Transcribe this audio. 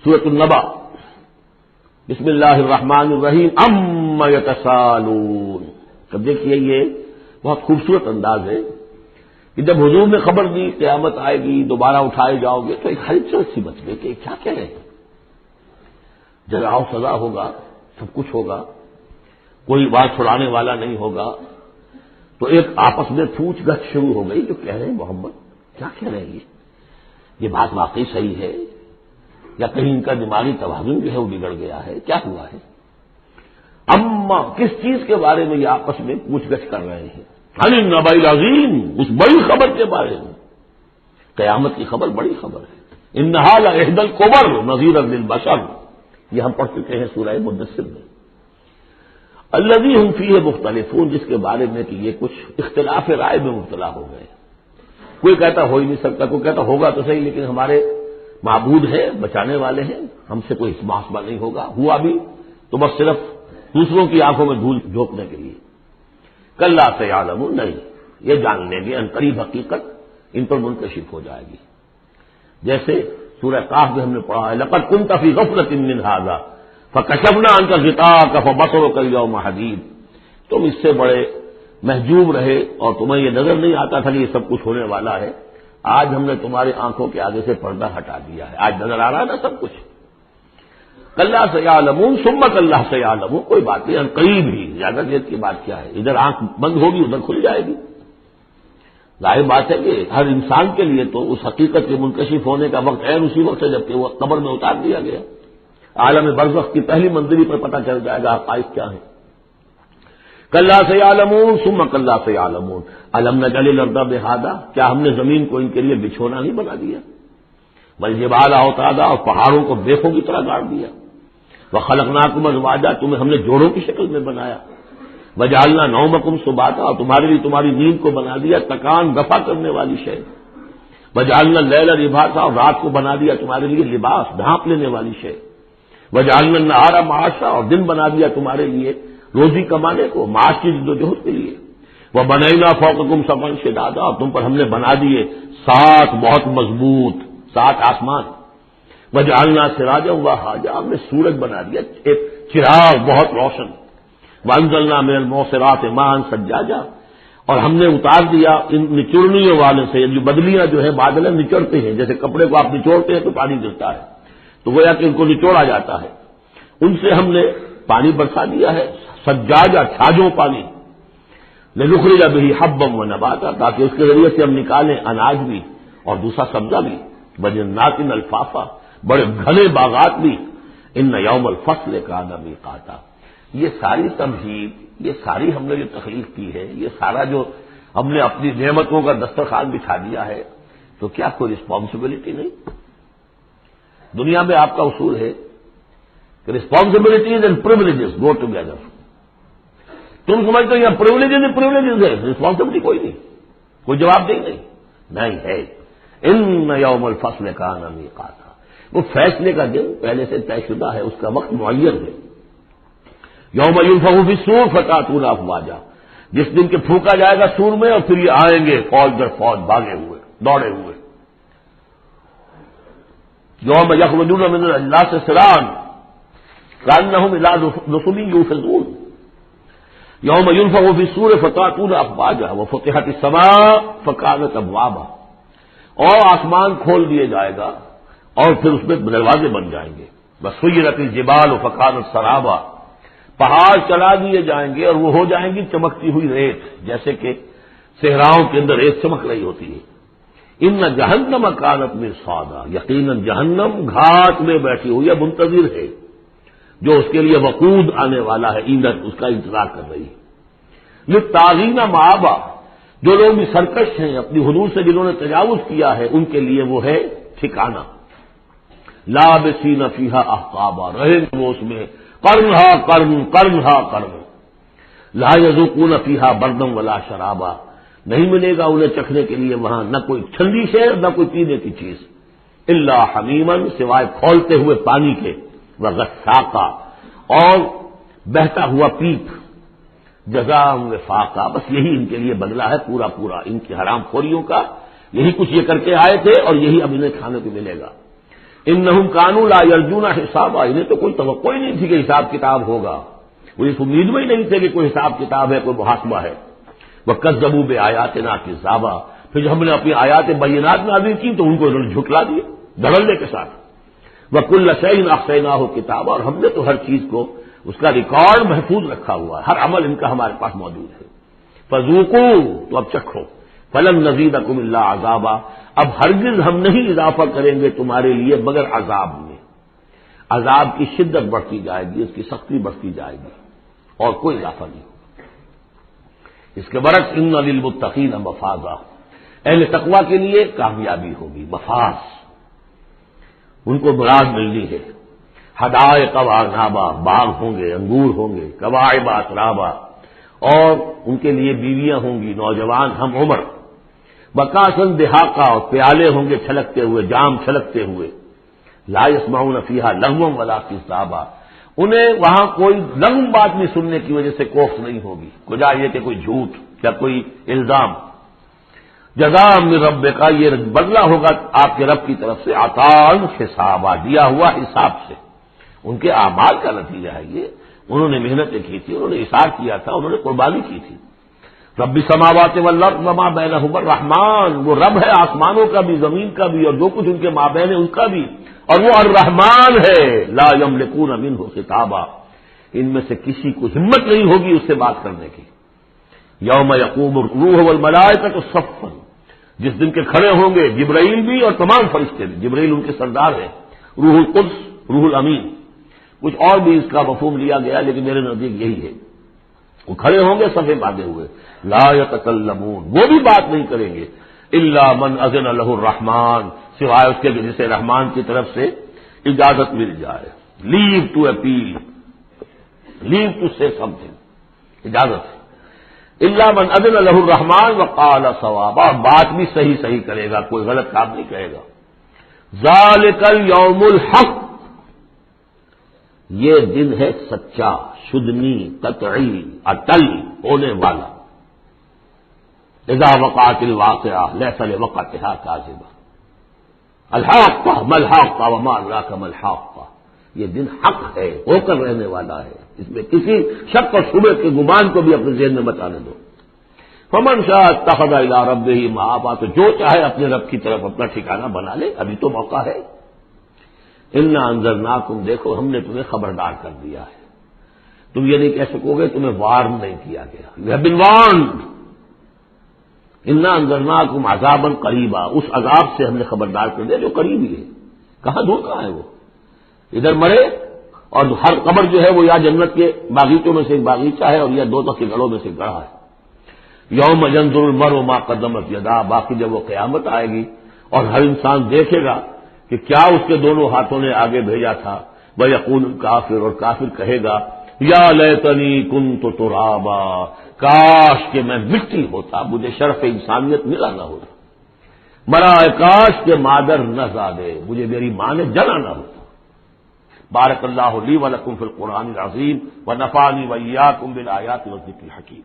سورۃ النبأ، بسم اللہ الرحمن الرحیم، عما یتساءلون۔ اب دیکھیے یہ بہت خوبصورت انداز ہے کہ جب حضور نے خبر دی قیامت آئے گی، دوبارہ اٹھائے جاؤ گے، تو ایک ہلچل سی مچ گئی کہ کیا کہہ رہے ہیں، جزا و سزا ہوگا، سب کچھ ہوگا، کوئی بات چھڑانے والا نہیں ہوگا۔ تو ایک آپس میں پوچھ گچھ شروع ہو گئی، جو کہہ رہے ہیں محمد کیا کہہ رہے ہیں، یہ بات واقعی صحیح ہے یا کہیں ان کا دماغی توازن جو ہے وہ بگڑ گیا ہے، کیا ہوا ہے؟ اما کس چیز کے بارے میں یہ آپس میں پوچھ گچھ کر رہے ہیں؟ عن النبأ العظیم، اس بڑی خبر کے بارے میں۔ قیامت کی خبر بڑی خبر ہے۔ انھا لإحدى الکبر نذیرا للبشر، یہ ہم پڑھ چکے ہیں سورہ مدثر میں۔ الذی ھم فیہ مختلفون، جس کے بارے میں کہ یہ کچھ اختلاف رائے میں مبتلا ہو گئے، کوئی کہتا ہو ہی نہیں سکتا، کوئی کہتا ہوگا تو صحیح لیکن ہمارے معبود ہیں، بچانے والے ہیں، ہم سے کوئی محاسبہ نہیں ہوگا، ہوا بھی تو بس صرف دوسروں کی آنکھوں میں دھول جھونکنے کے لیے۔ کلا سیعلمون، نہیں، یہ جان لیں گے، ان قریب حقیقت ان پر منکشف ہو جائے گی۔ جیسے سورہ قاف میں ہم نے پڑھا ہے، لقد كنت في غفلة من هذا فكشفنا عنك غطاءك فبصرك اليوم حديد، تم اس سے بڑے محجوب رہے اور تمہیں یہ نظر نہیں آتا تھا کہ یہ سب کچھ ہونے والا ہے، آج ہم نے تمہاری آنکھوں کے آگے سے پردہ ہٹا دیا ہے، آج نظر آ رہا ہے نا سب کچھ۔ کلا سیعلمون ثم کلا سیعلمون، کوئی بات نہیں، قریب ہی، زیادہ دیر کی بات کیا ہے، ادھر آنکھ بند ہوگی ادھر کھل جائے گی۔ ظاہر بات ہے کہ ہر انسان کے لیے تو اس حقیقت کے منکشف ہونے کا وقت عین اسی وقت ہے جبکہ وہ قبر میں اتار دیا گیا۔ عالم برزخ کی پہلی منزلی پر پتہ چل جائے گا حقائق کیا ہے۔ کلا سیعلمون ثم کلا سیعلمون الم نجعل الارض بہادا، کیا ہم نے زمین کو ان کے لیے بچھونا نہیں بنا دیا؟ والجبال اوتادا، اور پہاڑوں کو بیخوں کی طرح گاڑ دیا۔ وخلقناکم ازواجا، تمہیں ہم نے جوڑوں کی شکل میں بنایا۔ وجعلنا نومکم سباتا، اور تمہارے لیے تمہاری نیند کو بنا دیا تکان دفع کرنے والی شے۔ وجعلنا اللیل لباسا، اور رات کو بنا دیا تمہارے لیے لباس، ڈھانپ لینے والی شے۔ وجعلنا النہار معاشا، اور دن بنا دیا تمہارے لیے روزی کمانے کو، معاش کی جدوجہد کے لیے۔ وبنینا فوقکم سبعا شدادا، اور تم پر ہم نے بنا دیے 7 بہت مضبوط 7 آسمان۔ وجعلنا سراجا وہاجا، ہم نے سورج بنا دیا ایک چراغ بہت روشن۔ وانزلنا من المعصرات ماء ثجاجا، اور ہم نے اتار دیا ان نچوڑنے والے سے، جو بدلیاں جو ہے بادل نچوڑتے ہیں، جیسے کپڑے کو آپ نچوڑتے ہیں تو پانی گرتا ہے، تو گویا کہ ان کو نچوڑا جاتا ہے، ان سے ہم نے پانی برسا دیا ہے، سجاجا چھاجوں پانی، لنخرج به حبا ونباتا، تاکہ اس کے ذریعے سے ہم نکالیں اناج بھی اور دوسرا سبزہ بھی۔ وجنات الفافا، بڑے گھنے باغات بھی۔ ان یوم الفصل کان میقاتا، یہ ساری تمہید، یہ ساری ہم نے جو تخلیق کی ہے، یہ سارا جو ہم نے اپنی نعمتوں کا دسترخوان بچھا دیا ہے، تو کیا کوئی رسپانسبلٹی نہیں؟ دنیا میں آپ کا اصول ہے کہ responsibilities and privileges go together. تم سمجھتے ہو یہ پریولیجز ہی پریولیجز ہے، رسپانسبلٹی کوئی نہیں، کوئی جواب دہ نہیں ہے۔ ان یوم الفصل کان میقاتا، وہ فیصلے کا دن پہلے سے طے شدہ ہے، اس کا وقت معین ہے۔ یوم ینفخ فی الصور فتأتون افواجا، جس دن کے پھونکا جائے گا سور میں اور پھر یہ آئیں گے فوج در فوج، بھاگے ہوئے دوڑے ہوئے۔ یوم یخرجون من الاجلاس سرعا کأنہم الی نصب یوفضون، یوم ینفخ فی الصور فتأتون افواجا وفتحت السماء فکانت ابوابا، اور آسمان کھول دیے جائے گا اور پھر اس میں دروازے بن جائیں گے۔ وسیرت الجبال فکانت سرابا، پہاڑ چلا دیے جائیں گے اور وہ ہو جائیں گی چمکتی ہوئی ریت، جیسے کہ صحراؤں کے اندر ریت چمک رہی ہوتی ہے۔ ان جہنم کانت مرصادا، یقیناً جہنم گھاٹ میں بیٹھی ہوئی ہے، منتظر ہے، جو اس کے لیے وقود آنے والا ہے، ایندھن اس کا انتظار کر رہی ہے۔ للطاغین مآبا، جو لوگ بھی سرکش ہیں، اپنی حدود سے جنہوں نے تجاوز کیا ہے، ان کے لیے وہ ہے ٹھکانہ۔ لابسین فیہا احقابا، رہیں گے وہ اس میں قرنہا قرن قرنہا قرن، لا یذوقون فیہا بردا ولا شرابا، نہیں ملے گا انہیں چکھنے کے لیے وہاں نہ کوئی ٹھنڈی شے نہ کوئی پینے کی چیز، الا حمیما، سوائے کھولتے ہوئے پانی کے، وغساقا، اور بہتا ہوا پیپ، جزاء وفاقا، بس یہی ان کے لیے بدلہ ہے پورا پورا ان کی حرام خوریوں کا، یہی کچھ یہ کر کے آئے تھے اور یہی اب انہیں کھانے کو ملے گا۔ انہم کانوا لا یرجون حسابا، انہیں تو کوئی توقع ہی نہیں تھی کہ حساب کتاب ہوگا، وہ اس امید میں ہی نہیں تھے کہ کوئی حساب کتاب ہے، کوئی محاسبہ ہے۔ وَكَذَّبُوا بِآيَاتِنَا كِذَّابًا، پھر جب ہم نے اپنی آیات بینات نازل کی تو ان کو انہوں نے جھٹلا دیا دھڑلے کے ساتھ۔ وَكُلَّ شَيْءٍ أَحْصَيْنَاهُ كِتَابًا، اور ہم نے تو ہر چیز کو اس کا ریکارڈ محفوظ رکھا ہوا ہے، ہر عمل ان کا ہمارے پاس موجود ہے۔ فَذُوقُوا، تو اب چکھو، فَلَن نَّزِيدَكُمْ إِلَّا عَذَابًا، اب ہرگز ہم نہیں اضافہ کریں گے تمہارے لیے مگر عذاب میں، عذاب کی شدت بڑھتی جائے گی، اس کی سختی بڑھتی جائے گی، اور کوئی اضافہ نہیں ہوگا۔ اس کے برعکس ان للمتقین مفازا، اہل تقوی کے لیے کامیابی ہوگی، مفاز، ان کو مراد ملنی ہے۔ حدائق واعنابا، باغ ہوں گے، انگور ہوں گے، کواعب اترابا، اور ان کے لیے بیویاں ہوں گی، نوجوان ہم عمر، بکاسن دہاقا، اور پیالے ہوں گے چھلکتے ہوئے، جام چھلکتے ہوئے، لا يسمعون فیہا لغوا ولا کذابا، انہیں وہاں کوئی لغو بات نہیں سننے کی وجہ سے کوفت نہیں ہوگی، وجہ یہ کہ کوئی جھوٹ یا کوئی الزام۔ جزاء من ربک، یہ بدلہ ہوگا آپ کے رب کی طرف سے، عطاء حسابا، دیا ہوا حساب سے، ان کے اعمال کا نتیجہ ہے یہ، انہوں نے محنتیں کی تھی، انہوں نے اثار کیا تھا، انہوں نے قربانی کی تھی۔ رب السماوات والارض وما بینہما الرحمن، وہ رب ہے آسمانوں کا بھی، زمین کا بھی، اور جو کچھ ان کے مابین ہے ان کا بھی، اور وہ الرحمن ہے، لا یملکون منہ خطابا، ان میں سے کسی کو ہمت نہیں ہوگی اس سے بات کرنے کی۔ یوم یقوم الروح والملائکۃ صفا، جس دن کے کھڑے ہوں گے جبرائیل بھی اور تمام فرشتے بھی، جبرائیل ان کے سردار ہیں، روح القدس، روح الامین، کچھ اور بھی اس کا مفہوم لیا گیا لیکن میرے نزدیک یہی ہے، وہ کھڑے ہوں گے صفے باندھے ہوئے، لا یتکلمون، وہ بھی بات نہیں کریں گے، الا من اذن له الرحمن، سوائے اس کے جسے رحمان کی طرف سے اجازت مل جائے، لیو ٹو اپیل، لیو ٹو سے سم تھنگ، اجازت ہے، الا من اذن له الرحمن وقال صوابا، بات بھی صحیح صحیح کرے گا، کوئی غلط کام نہیں کہے گا۔ ذالک الیوم الحق، یہ دن ہے سچا، شدنی، قطعی، اٹل ہونے والا۔ اذا وقعت الواقعہ لیس لوقعتها کاذبہ، الحاقہ ما الحاقہ وما ادراک ما الحاقہ، یہ دن حق ہے، ہو کر رہنے والا ہے، اس میں کسی شک اور شبہ کے گمان کو بھی اپنے ذہن میں مت آنے دو۔ فمن شاء اتخذ الی ربہ مآبا، تو جو چاہے اپنے رب کی طرف اپنا ٹھکانہ بنا لے، ابھی تو موقع ہے۔ انا انذرناکم، دیکھو ہم نے تمہیں خبردار کر دیا ہے، تم یہ نہیں کہہ سکو گے تمہیں وارن نہیں کیا گیا، یو ہیو بین وارنڈ۔ انا انذرناکم عذابا قریبا، اس عذاب سے ہم نے خبردار کر دیا جو قریب ہی ہے، کہاں دور کہاں ہے وہ، ادھر مرے، اور ہر قبر جو ہے وہ یا جنت کے باغیچوں میں سے ایک باغیچہ ہے اور یا دوزخ کے گڑھوں میں سے گڑھا ہے۔ یوم ینظر المرء ما قدمت یداہ، باقی جب وہ قیامت آئے گی اور ہر انسان دیکھے گا کہ کیا اس کے دونوں ہاتھوں نے آگے بھیجا تھا، وَيَقُولُ الْكَافِرُ، اور کافر کہے گا یا لیتنی کنت ترابا، کاش کہ میں مٹی ہوتا، مجھے شرف انسانیت ملا نہ ہوتا، مرا کاش کہ مادر نہ زادے، مجھے میری ماں نے جنا نہ ہوتا۔ بارک اللہ لی ولکم فی القرآن العظیم ونفعنی وإیاکم بالآیات والذکر الحکیم۔